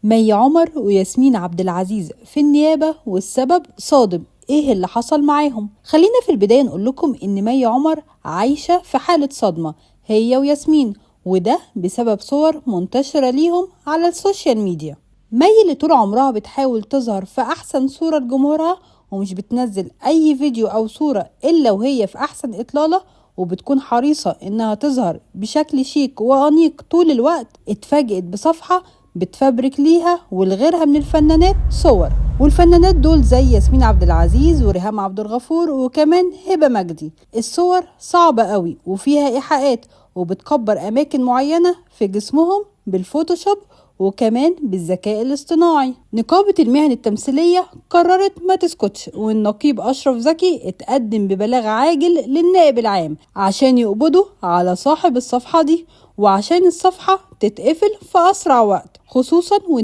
مي عمر وياسمين عبد العزيز في النيابة والسبب صادم. ايه اللي حصل معاهم؟ خلينا في البداية نقول لكم ان مي عمر عايشة في حالة صدمة هي وياسمين، وده بسبب صور منتشرة ليهم على السوشيال ميديا. مي اللي طول عمرها بتحاول تظهر في احسن صورة لجمهورها ومش بتنزل اي فيديو او صورة الا وهي في احسن اطلالة، وبتكون حريصة انها تظهر بشكل شيك وانيق طول الوقت، اتفاجئت بصفحة بتفبرك ليها ولغيرها من الفنانات صور، والفنانات دول زي ياسمين عبد العزيز وريهام عبد الغفور وكمان هبة مجدي. الصور صعبة قوي وفيها إيحاءات وبتكبر أماكن معينة في جسمهم بالفوتوشوب وكمان بالذكاء الاصطناعي. نقابة المهن التمثيلية قررت ما تسكتش، والنقيب أشرف زكي اتقدم ببلاغ عاجل للنائب العام عشان يقبضوا على صاحب الصفحة دي، وعشان الصفحة تتقفل في أسرع وقت، خصوصا